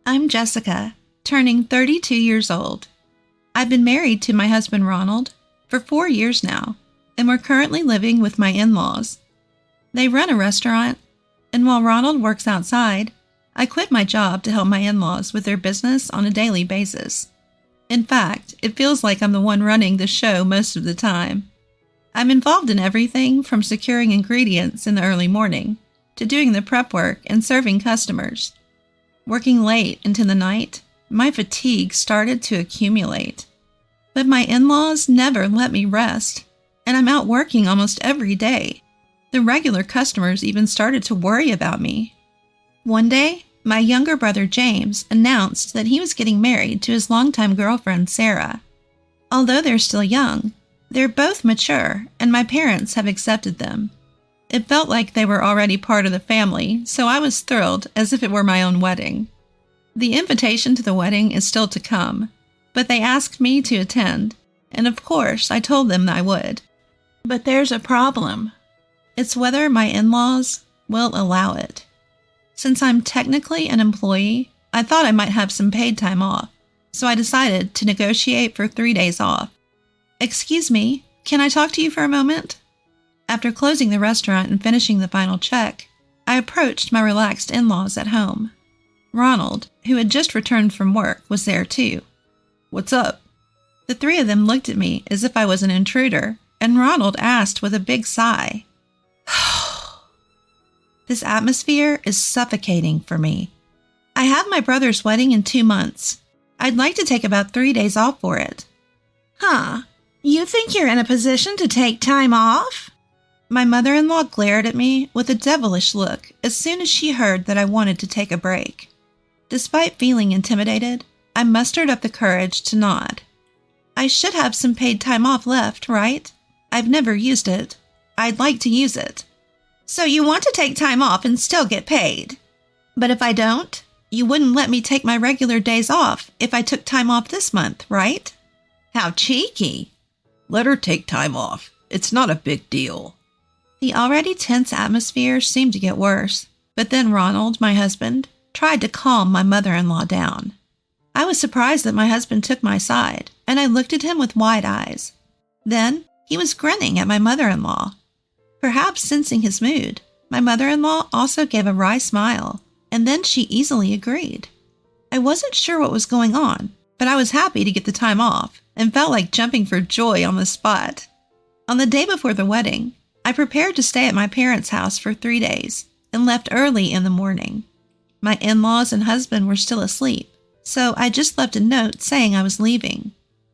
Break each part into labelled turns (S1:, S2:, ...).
S1: I'm Jessica, turning 32 years old. I've been married to my husband Ronald for 4 years now, and we're currently living with my in-laws. They run a restaurant, and while Ronald works outside, I quit my job to help my in-laws with their business on a daily basis. In fact, it feels like I'm the one running the show most of the time. I'm involved in everything from securing ingredients in the early morning to doing the prep work and serving customers. Working late into the night, my fatigue started to accumulate. But my in-laws never let me rest, and I'm out working almost every day. The regular customers even started to worry about me. One day, my younger brother James announced that he was getting married to his longtime girlfriend Sarah. Although they're still young, they're both mature, and my parents have accepted them. It felt like they were already part of the family, so I was thrilled as if it were my own wedding. The invitation to the wedding is still to come, but they asked me to attend, and of course I told them I would. But there's a problem. It's whether my in-laws will allow it. Since I'm technically an employee, I thought I might have some paid time off, so I decided to negotiate for 3 days off. Excuse me, can I talk to you for a moment? After closing the restaurant and finishing the final check, I approached my relaxed in-laws at home. Ronald, who had just returned from work, was there too. "What's up?" The three of them looked at me as if I was an intruder, and Ronald asked with a big sigh. This atmosphere is suffocating for me. I have my brother's wedding in 2 months. I'd like to take about 3 days off for it. Huh? You think you're in a position to take time off? My mother-in-law glared at me with a devilish look as soon as she heard that I wanted to take a break. Despite feeling intimidated, I mustered up the courage to nod. I should have some paid time off left, right? I've never used it. I'd like to use it. So you want to take time off and still get paid? But if I don't, you wouldn't let me take my regular days off if I took time off this month, right? How cheeky.
S2: Let her take time off. It's not a big deal.
S1: The already tense atmosphere seemed to get worse, but then Ronald, my husband, tried to calm my mother-in-law down. I was surprised that my husband took my side, and I looked at him with wide eyes. Then he was grinning at my mother-in-law. Perhaps sensing his mood, my mother-in-law also gave a wry smile, and then she easily agreed. I wasn't sure what was going on, but I was happy to get the time off and felt like jumping for joy on the spot. On the day before the wedding, I prepared to stay at my parents' house for 3 days and left early in the morning. My in-laws and husband were still asleep, so I just left a note saying I was leaving.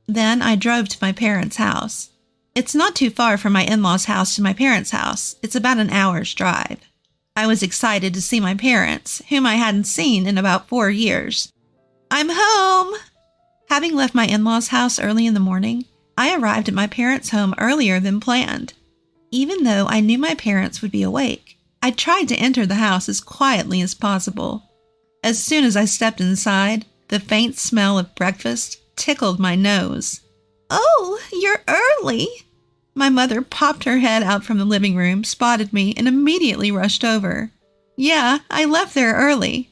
S1: Then I drove to my parents' house. It's not too far from my in-laws' house to my parents' house. It's about an hour's drive. I was excited to see my parents, whom I hadn't seen in about 4 years. I'm home! Having left my in-laws' house early in the morning, I arrived at my parents' home earlier than planned. Even though I knew my parents would be awake, I tried to enter the house as quietly as possible. As soon as I stepped inside, the faint smell of breakfast tickled my nose. Oh, you're early! My mother popped her head out from the living room, spotted me, and immediately rushed over. Yeah, I left there early.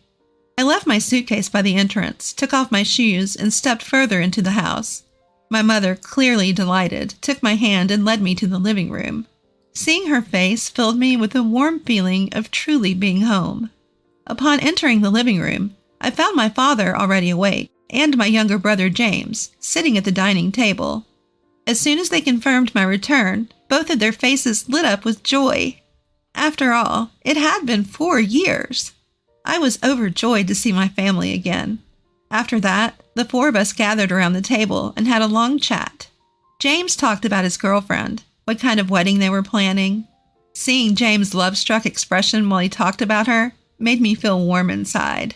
S1: I left my suitcase by the entrance, took off my shoes, and stepped further into the house. My mother, clearly delighted, took my hand and led me to the living room. Seeing her face filled me with a warm feeling of truly being home. Upon entering the living room, I found my father already awake and my younger brother James sitting at the dining table. As soon as they confirmed my return, both of their faces lit up with joy. After all, it had been 4 years. I was overjoyed to see my family again. After that, the 4 of us gathered around the table and had a long chat. James talked about his girlfriend, what kind of wedding they were planning. Seeing James' love-struck expression while he talked about her made me feel warm inside.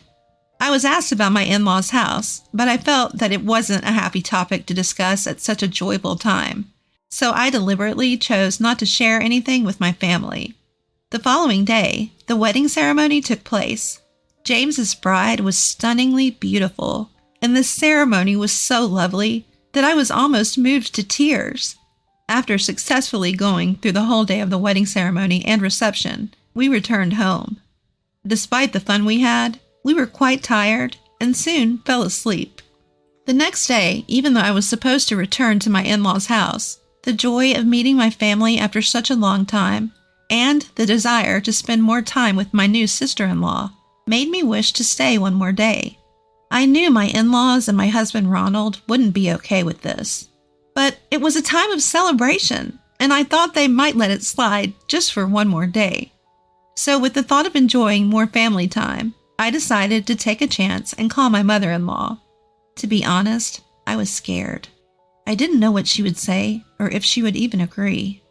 S1: I was asked about my in-laws' house, but I felt that it wasn't a happy topic to discuss at such a joyful time, so I deliberately chose not to share anything with my family. The following day, the wedding ceremony took place. James's bride was stunningly beautiful, and the ceremony was so lovely that I was almost moved to tears. After successfully going through the whole day of the wedding ceremony and reception, we returned home. Despite the fun we had, we were quite tired and soon fell asleep. The next day, even though I was supposed to return to my in-laws' house, the joy of meeting my family after such a long time, and the desire to spend more time with my new sister-in-law, made me wish to stay one more day. I knew my in-laws and my husband Ronald wouldn't be okay with this. But it was a time of celebration, and I thought they might let it slide just for one more day. So with the thought of enjoying more family time, I decided to take a chance and call my mother-in-law. To be honest, I was scared. I didn't know what she would say or if she would even agree.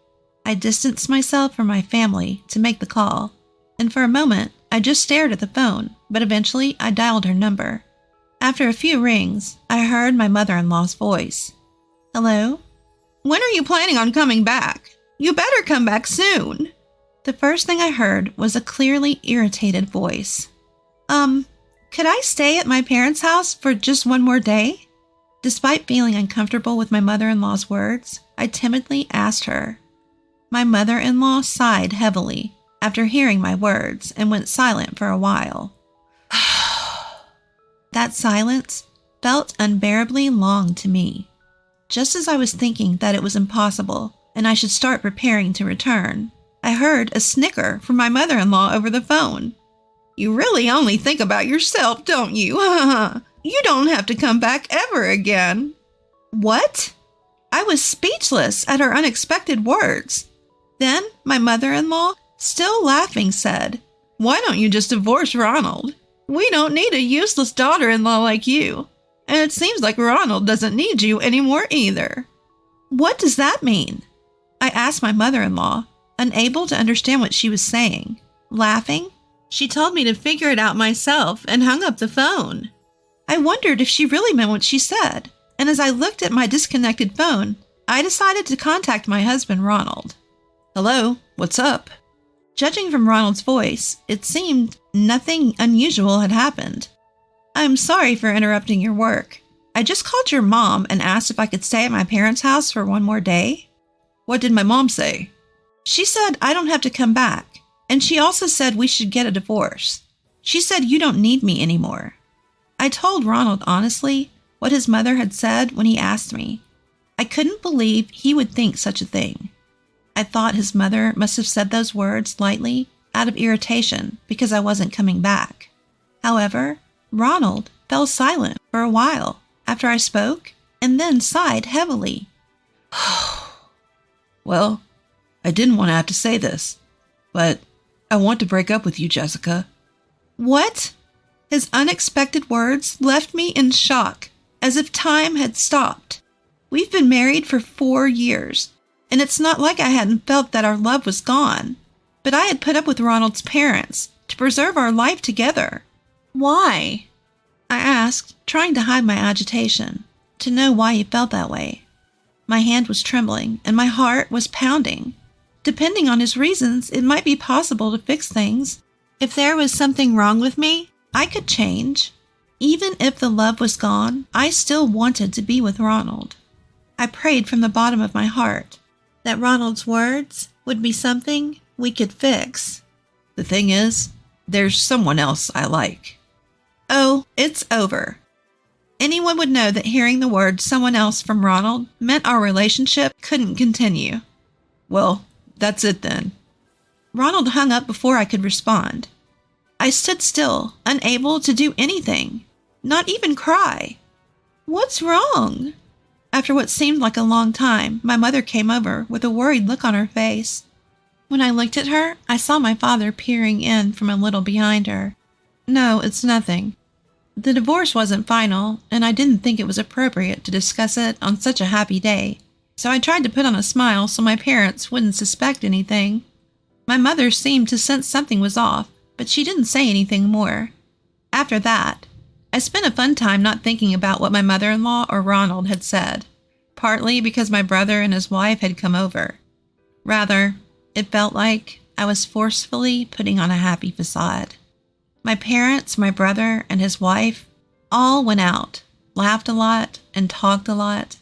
S1: I distanced myself from my family to make the call, and for a moment, I just stared at the phone, but eventually I dialed her number. After a few rings, I heard my mother-in-law's voice. Hello? When are you planning on coming back? You better come back soon. The first thing I heard was a clearly irritated voice. Could I stay at my parents' house for just one more day? Despite feeling uncomfortable with my mother-in-law's words, I timidly asked her. My mother-in-law sighed heavily after hearing my words and went silent for a while. That silence felt unbearably long to me. Just as I was thinking that it was impossible and I should start preparing to return, I heard a snicker from my mother-in-law over the phone. You really only think about yourself, don't you? You don't have to come back ever again. What? I was speechless at her unexpected words. Then my mother-in-law, still laughing, said, Why don't you just divorce Ronald? We don't need a useless daughter-in-law like you. And it seems like Ronald doesn't need you anymore either. What does that mean? I asked my mother-in-law, unable to understand what she was saying. Laughing, she told me to figure it out myself and hung up the phone. I wondered if she really meant what she said, and as I looked at my disconnected phone, I decided to contact my husband, Ronald.
S2: Hello, what's up?
S1: Judging from Ronald's voice, it seemed nothing unusual had happened. I'm sorry for interrupting your work. I just called your mom and asked if I could stay at my parents' house for one more day.
S2: What did my mom say?
S1: She said I don't have to come back, and she also said we should get a divorce. She said you don't need me anymore. I told Ronald honestly what his mother had said when he asked me. I couldn't believe he would think such a thing. I thought his mother must have said those words lightly out of irritation because I wasn't coming back. However, Ronald fell silent for a while after I spoke and then sighed heavily.
S2: Well, I didn't want to have to say this, but I want to break up with you, Jessica.
S1: What? His unexpected words left me in shock, as if time had stopped. We've been married for 4 years, and it's not like I hadn't felt that our love was gone. But I had put up with Ronald's parents to preserve our life together. Why? I asked, trying to hide my agitation, to know why he felt that way. My hand was trembling, and my heart was pounding. Depending on his reasons, it might be possible to fix things. If there was something wrong with me, I could change. Even if the love was gone, I still wanted to be with Ronald. I prayed from the bottom of my heart that Ronald's words would be something we could fix.
S2: The thing is, there's someone else I like.
S1: Oh, it's over. Anyone would know that hearing the word someone else from Ronald meant our relationship couldn't continue.
S2: Well, that's it then.
S1: Ronald hung up before I could respond. I stood still, unable to do anything, not even cry. What's wrong? After what seemed like a long time, my mother came over with a worried look on her face. When I looked at her, I saw my father peering in from a little behind her. No, it's nothing. The divorce wasn't final, and I didn't think it was appropriate to discuss it on such a happy day, so I tried to put on a smile so my parents wouldn't suspect anything. My mother seemed to sense something was off, but she didn't say anything more. After that, I spent a fun time not thinking about what my mother-in-law or Ronald had said, partly because my brother and his wife had come over. Rather, it felt like I was forcefully putting on a happy facade. My parents, my brother, and his wife all went out, laughed a lot, and talked a lot.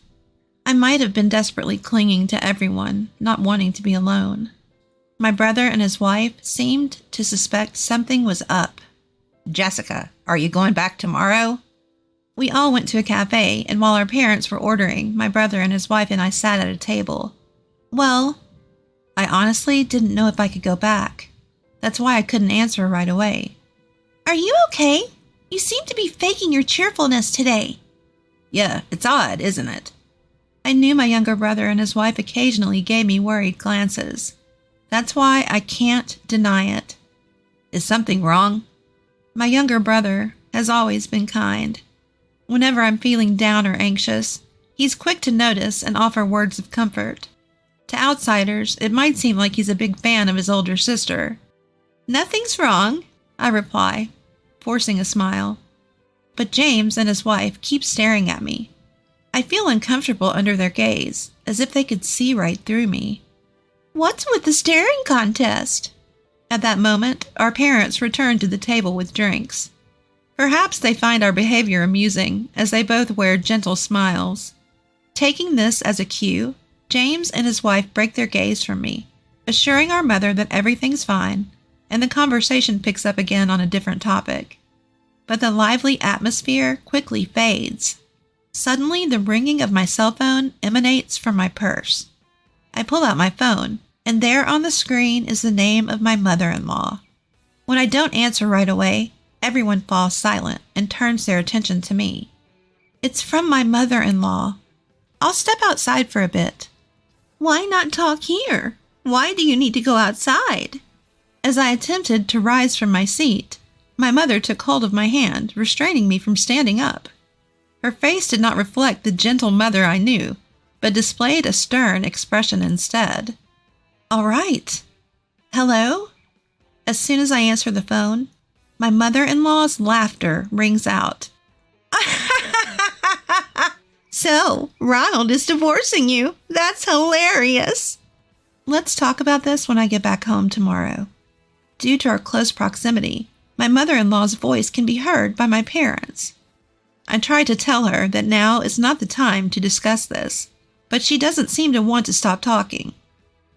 S1: I might have been desperately clinging to everyone, not wanting to be alone. My brother and his wife seemed to suspect something was up.
S2: Jessica, Are you going back tomorrow?
S1: We all went to a cafe, and while our parents were ordering, my brother and his wife and I sat at a table. Well, I honestly didn't know if I could go back. That's why I couldn't answer right away. Are you okay? You seem to be faking your cheerfulness today.
S2: Yeah, it's odd, isn't it?
S1: I knew my younger brother and his wife occasionally gave me worried glances. That's why I can't deny it.
S2: Is something wrong?
S1: My younger brother has always been kind. Whenever I'm feeling down or anxious, he's quick to notice and offer words of comfort. To outsiders, it might seem like he's a big fan of his older sister. Nothing's wrong, I reply, forcing a smile. But James and his wife keep staring at me. I feel uncomfortable under their gaze, as if they could see right through me. What's with the staring contest? At that moment, our parents return to the table with drinks. Perhaps they find our behavior amusing, as they both wear gentle smiles. Taking this as a cue, James and his wife break their gaze from me, assuring our mother that everything's fine, and the conversation picks up again on a different topic. But the lively atmosphere quickly fades. Suddenly, the ringing of my cell phone emanates from my purse. I pull out my phone, and there on the screen is the name of my mother-in-law. When I don't answer right away, everyone falls silent and turns their attention to me. It's from my mother-in-law. I'll step outside for a bit. Why not talk here? Why do you need to go outside? As I attempted to rise from my seat, my mother took hold of my hand, restraining me from standing up. Her face did not reflect the gentle mother I knew, but displayed a stern expression instead. All right. Hello? As soon as I answer the phone, my mother-in-law's laughter rings out. So, Ronald is divorcing you. That's hilarious. Let's talk about this when I get back home tomorrow. Due to our close proximity, my mother-in-law's voice can be heard by my parents. I tried to tell her that now is not the time to discuss this, but she doesn't seem to want to stop talking.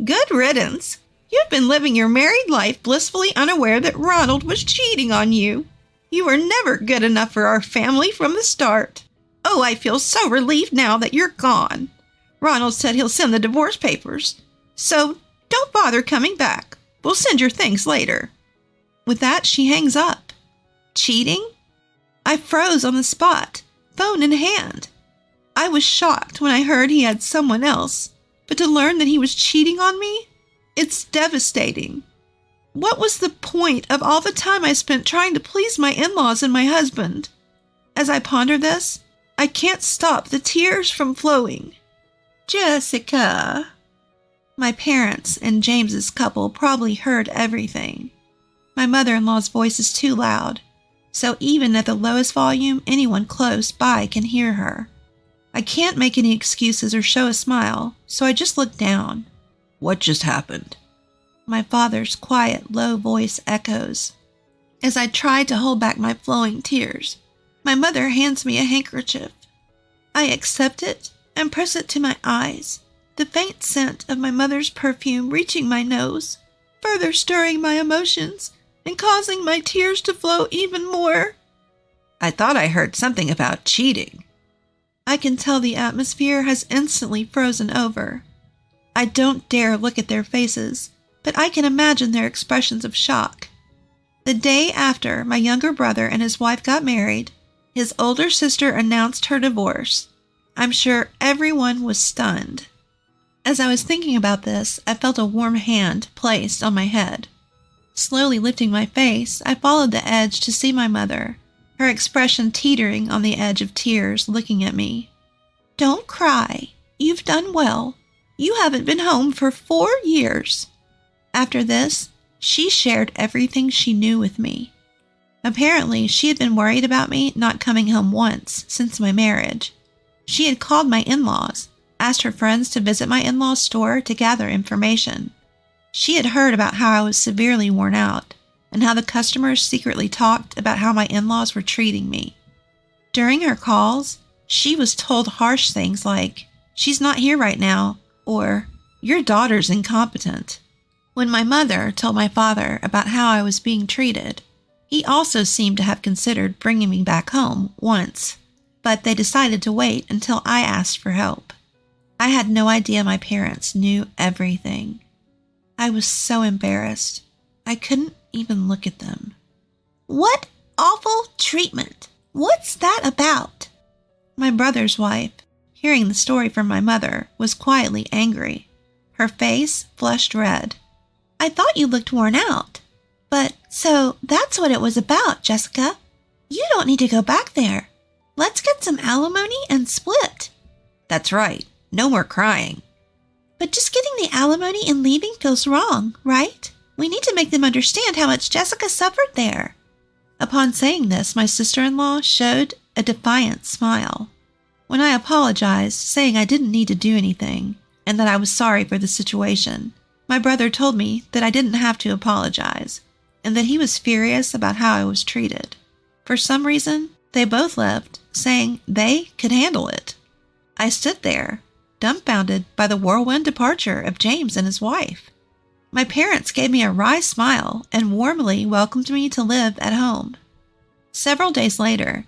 S1: Good riddance. You've been living your married life blissfully unaware that Ronald was cheating on you. You were never good enough for our family from the start. Oh, I feel so relieved now that you're gone. Ronald said he'll send the divorce papers. So don't bother coming back. We'll send your things later. With that, she hangs up. Cheating? I froze on the spot, phone in hand. I was shocked when I heard he had someone else, but to learn that he was cheating on me? It's devastating. What was the point of all the time I spent trying to please my in-laws and my husband? As I ponder this, I can't stop the tears from flowing. Jessica. My parents and James's couple probably heard everything. My mother-in-law's voice is too loud, so even at the lowest volume, anyone close by can hear her. I can't make any excuses or show a smile, so I just look down.
S2: What just happened?
S1: My father's quiet, low voice echoes. As I try to hold back my flowing tears, my mother hands me a handkerchief. I accept it and press it to my eyes, the faint scent of my mother's perfume reaching my nose, further stirring my emotions and causing my tears to flow even more.
S2: I thought I heard something about cheating.
S1: I can tell the atmosphere has instantly frozen over. I don't dare look at their faces, but I can imagine their expressions of shock. The day after my younger brother and his wife got married, his older sister announced her divorce. I'm sure everyone was stunned. As I was thinking about this, I felt a warm hand placed on my head. Slowly lifting my face, I followed the edge to see my mother, her expression teetering on the edge of tears, looking at me. Don't cry. You've done well. You haven't been home for 4 years. After this, she shared everything she knew with me. Apparently, she had been worried about me not coming home once since my marriage. She had called my in-laws, asked her friends to visit my in-laws' store to gather information. She had heard about how I was severely worn out, and how the customers secretly talked about how my in-laws were treating me. During her calls, she was told harsh things like, "She's not here right now," or "Your daughter's incompetent." When my mother told my father about how I was being treated, He also seemed to have considered bringing me back home once, but they decided to wait until I asked for help. I had no idea my parents knew everything. I was so embarrassed. I couldn't even look at them. What awful treatment! What's that about? My brother's wife, hearing the story from my mother, was quietly angry. Her face flushed red. I thought you looked worn out. But, so that's what it was about, Jessica. You don't need to go back there. Let's get some alimony and split.
S2: That's right. No more crying.
S1: But just getting the alimony and leaving feels wrong, right? We need to make them understand how much Jessica suffered there. Upon saying this, my sister-in-law showed a defiant smile. When I apologized, saying I didn't need to do anything and that I was sorry for the situation, my brother told me that I didn't have to apologize and that he was furious about how I was treated. For some reason, they both left, saying they could handle it. I stood there, dumbfounded by the whirlwind departure of James and his wife. My parents gave me a wry smile and warmly welcomed me to live at home. Several days later,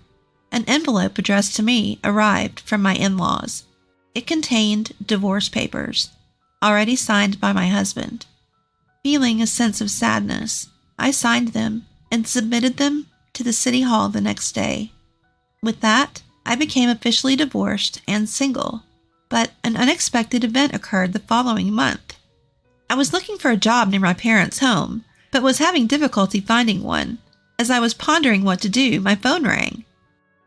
S1: an envelope addressed to me arrived from my in-laws. It contained divorce papers, already signed by my husband. Feeling a sense of sadness, I signed them and submitted them to the city hall the next day. With that, I became officially divorced and single, but an unexpected event occurred the following month. I was looking for a job near my parents' home, but was having difficulty finding one. As I was pondering what to do, my phone rang.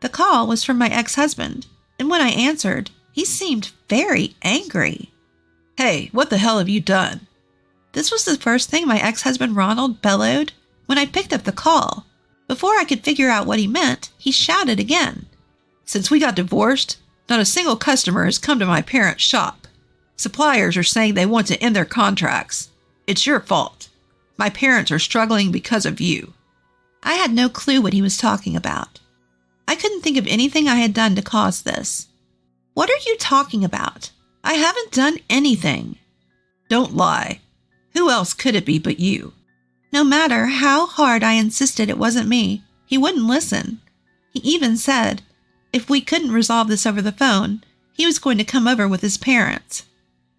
S1: The call was from my ex-husband, and when I answered, he seemed very angry.
S2: Hey, what the hell have you done?
S1: This was the first thing my ex-husband Ronald bellowed when I picked up the call. Before I could figure out what he meant, he shouted again.
S2: Since we got divorced, not a single customer has come to my parents' shop. Suppliers are saying they want to end their contracts. It's your fault. My parents are struggling because of you.
S1: I had no clue what he was talking about. I couldn't think of anything I had done to cause this. What are you talking about? I haven't done anything.
S2: Don't lie. Who else could it be but you?
S1: No matter how hard I insisted it wasn't me, he wouldn't listen. He even said, if we couldn't resolve this over the phone, he was going to come over with his parents.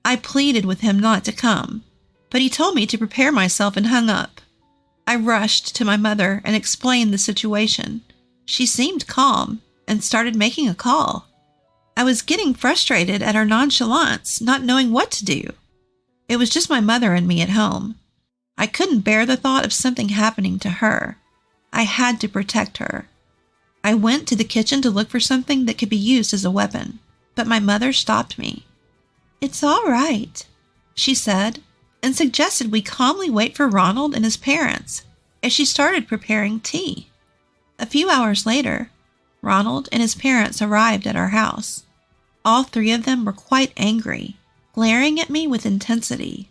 S1: I pleaded with him not to come, but he told me to prepare myself and hung up. I rushed to my mother and explained the situation. She seemed calm and started making a call. I was getting frustrated at her nonchalance, not knowing what to do. It was just my mother and me at home. I couldn't bear the thought of something happening to her. I had to protect her. I went to the kitchen to look for something that could be used as a weapon, but my mother stopped me. It's all right, she said, and suggested we calmly wait for Ronald and his parents as she started preparing tea. A few hours later, Ronald and his parents arrived at our house. All three of them were quite angry, glaring at me with intensity.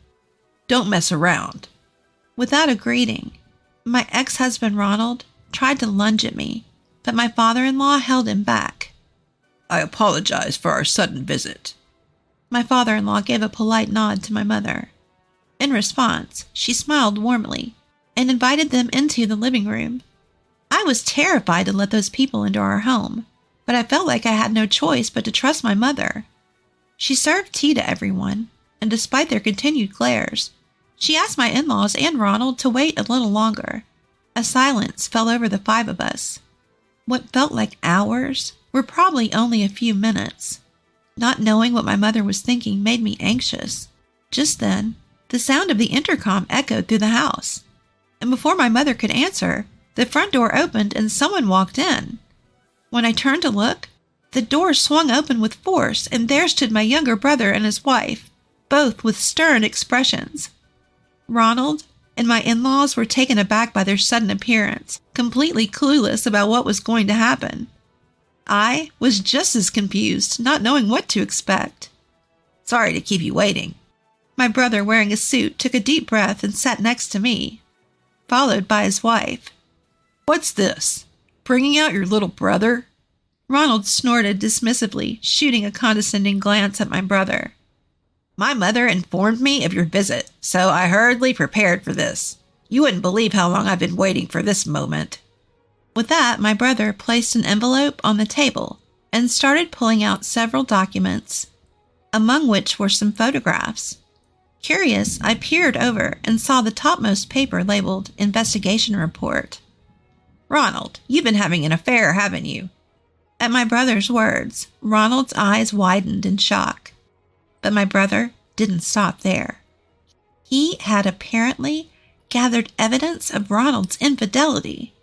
S2: Don't mess around.
S1: Without a greeting, my ex-husband Ronald tried to lunge at me, but my father-in-law held him back.
S2: I apologize for our sudden visit.
S1: My father-in-law gave a polite nod to my mother. In response, she smiled warmly and invited them into the living room. I was terrified to let those people into our home, but I felt like I had no choice but to trust my mother. She served tea to everyone, and despite their continued glares, she asked my in-laws and Ronald to wait a little longer. A silence fell over the five of us. What felt like hours were probably only a few minutes. Not knowing what my mother was thinking made me anxious. Just then, the sound of the intercom echoed through the house, and before my mother could answer, the front door opened and someone walked in. When I turned to look, the door swung open with force, and there stood my younger brother and his wife, both with stern expressions. Ronald and my in-laws were taken aback by their sudden appearance, completely clueless about what was going to happen. I was just as confused, not knowing what to expect.
S2: Sorry to keep you waiting.
S1: My brother, wearing a suit, took a deep breath and sat next to me, followed by his wife.
S2: What's this? Bringing out your little brother?
S1: Ronald snorted dismissively, shooting a condescending glance at my brother.
S2: My mother informed me of your visit, so I hurriedly prepared for this. You wouldn't believe how long I've been waiting for this moment."
S1: With that, my brother placed an envelope on the table and started pulling out several documents, among which were some photographs. Curious, I peered over and saw the topmost paper labeled Investigation Report.
S2: "Ronald, you've been having an affair, haven't you?"
S1: At my brother's words, Ronald's eyes widened in shock. But my brother didn't stop there. He had apparently gathered evidence of Ronald's infidelity.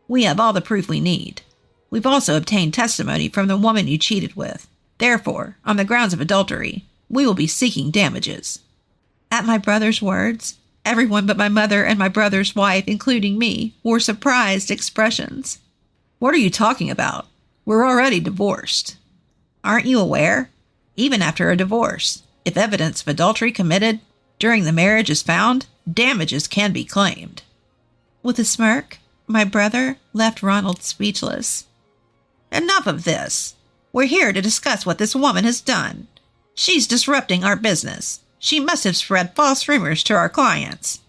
S2: "We have all the proof we need. We've also obtained testimony from the woman you cheated with. Therefore, on the grounds of adultery, we will be seeking damages."
S1: At my brother's words, everyone but my mother and my brother's wife, including me, wore surprised expressions.
S2: "What are you talking about? We're already divorced. Aren't you aware? Even after a divorce, if evidence of adultery committed during the marriage is found, damages can be claimed."
S1: With a smirk, my brother left Ronald speechless.
S2: "Enough of this. We're here to discuss what this woman has done. She's disrupting our business. She must have spread false rumors to our clients."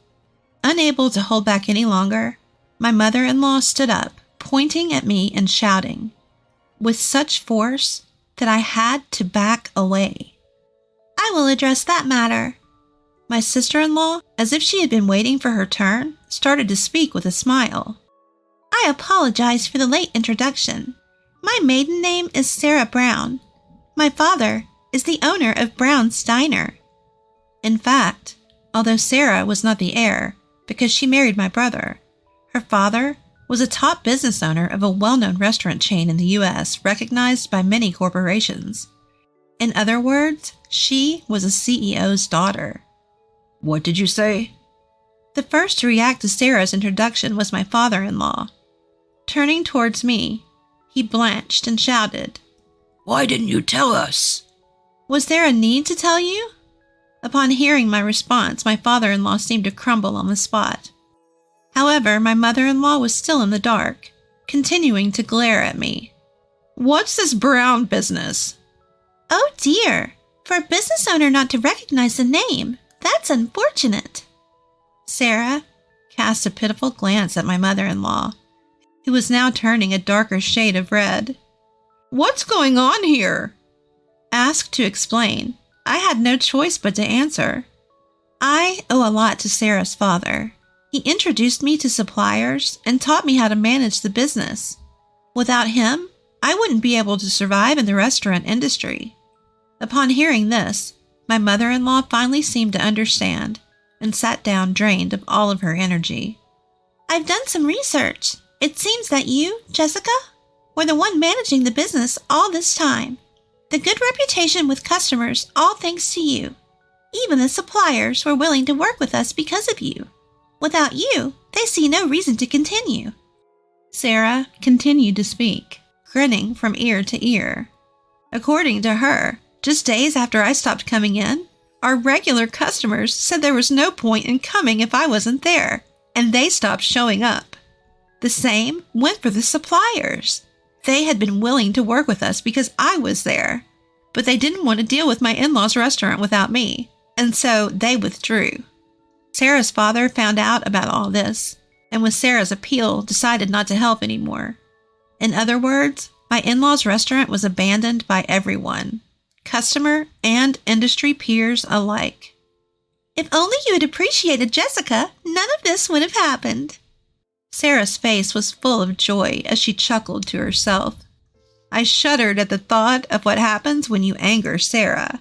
S1: Unable to hold back any longer, my mother-in-law stood up, pointing at me and shouting, with such force that I had to back away. "I will address that matter." My sister-in-law, as if she had been waiting for her turn, started to speak with a smile. "I apologize for the late introduction. My maiden name is Sarah Brown. My father is the owner of Brown's Diner." In fact, although Sarah was not the heir because she married my brother, her father was a top business owner of a well-known restaurant chain in the U.S. recognized by many corporations. In other words, she was a CEO's daughter.
S2: "What did you say?"
S1: The first to react to Sarah's introduction was my father-in-law. Turning towards me, he blanched and shouted,
S2: "Why didn't you tell us?"
S1: "Was there a need to tell you?" Upon hearing my response, my father-in-law seemed to crumble on the spot. However, my mother-in-law was still in the dark, continuing to glare at me.
S2: "What's this Brown business?"
S1: "Oh dear, for a business owner not to recognize the name, that's unfortunate." Sarah cast a pitiful glance at my mother-in-law, who was now turning a darker shade of red.
S2: "What's going on here?"
S1: Asked to explain, I had no choice but to answer. I owe a lot to Sarah's father. He introduced me to suppliers and taught me how to manage the business. Without him, I wouldn't be able to survive in the restaurant industry. Upon hearing this, my mother-in-law finally seemed to understand and sat down drained of all of her energy. "I've done some research. It seems that you, Jessica, were the one managing the business all this time. The good reputation with customers, all thanks to you. Even the suppliers were willing to work with us because of you. Without you, they see no reason to continue." Sarah continued to speak, grinning from ear to ear. According to her, just days after I stopped coming in, our regular customers said there was no point in coming if I wasn't there, and they stopped showing up. The same went for the suppliers. They had been willing to work with us because I was there, but they didn't want to deal with my in-laws' restaurant without me, and so they withdrew. Sarah's father found out about all this, and with Sarah's appeal, decided not to help anymore. In other words, my in-laws' restaurant was abandoned by everyone, customer and industry peers alike. "If only you had appreciated Jessica, none of this would have happened." Sarah's face was full of joy as she chuckled to herself. I shuddered at the thought of what happens when you anger Sarah.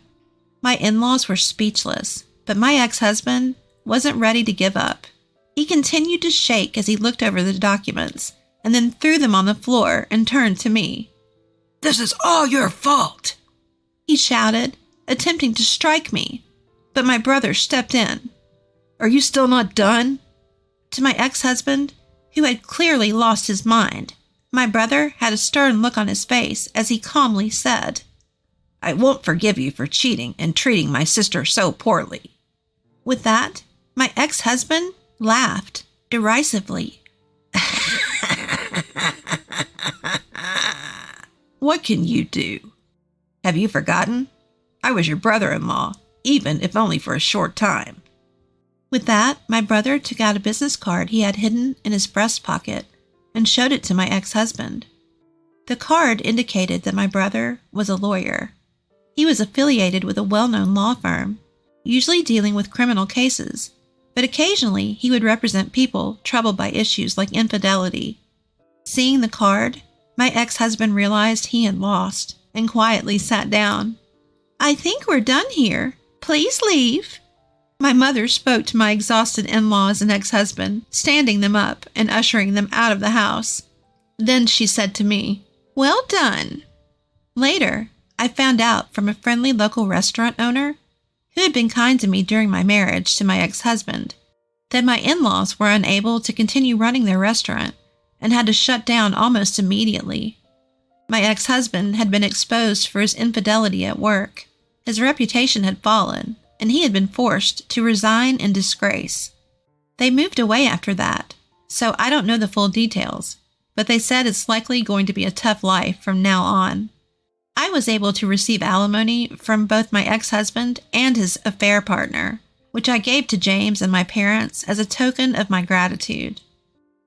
S1: My in-laws were speechless, but my ex-husband wasn't ready to give up. He continued to shake as he looked over the documents and then threw them on the floor and turned to me.
S2: "This is all your fault,"
S1: he shouted, attempting to strike me, but my brother stepped in.
S2: "Are you still not done?"
S1: To my ex-husband, who had clearly lost his mind, my brother had a stern look on his face as he calmly said,
S2: "I won't forgive you for cheating and treating my sister so poorly."
S1: With that, my ex-husband laughed derisively.
S2: "What can you do? Have you forgotten? I was your brother-in-law, even if only for a short time."
S1: With that, my brother took out a business card he had hidden in his breast pocket and showed it to my ex-husband. The card indicated that my brother was a lawyer. He was affiliated with a well-known law firm, usually dealing with criminal cases, but occasionally he would represent people troubled by issues like infidelity. Seeing the card, my ex-husband realized he had lost and quietly sat down. "I think we're done here. Please leave." My mother spoke to my exhausted in-laws and ex-husband, standing them up and ushering them out of the house. Then she said to me, "Well done." Later, I found out from a friendly local restaurant owner, who had been kind to me during my marriage to my ex-husband, that my in-laws were unable to continue running their restaurant and had to shut down almost immediately. My ex-husband had been exposed for his infidelity at work. His reputation had fallen, and he had been forced to resign in disgrace. They moved away after that, so I don't know the full details, but they said it's likely going to be a tough life from now on. I was able to receive alimony from both my ex-husband and his affair partner, which I gave to James and my parents as a token of my gratitude.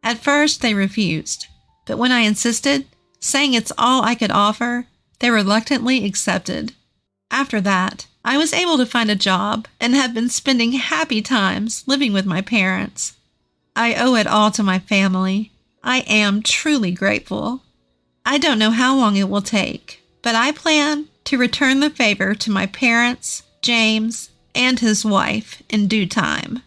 S1: At first, they refused, but when I insisted, saying it's all I could offer, they reluctantly accepted. After that, I was able to find a job and have been spending happy times living with my parents. I owe it all to my family. I am truly grateful. I don't know how long it will take, but I plan to return the favor to my parents, James, and his wife in due time.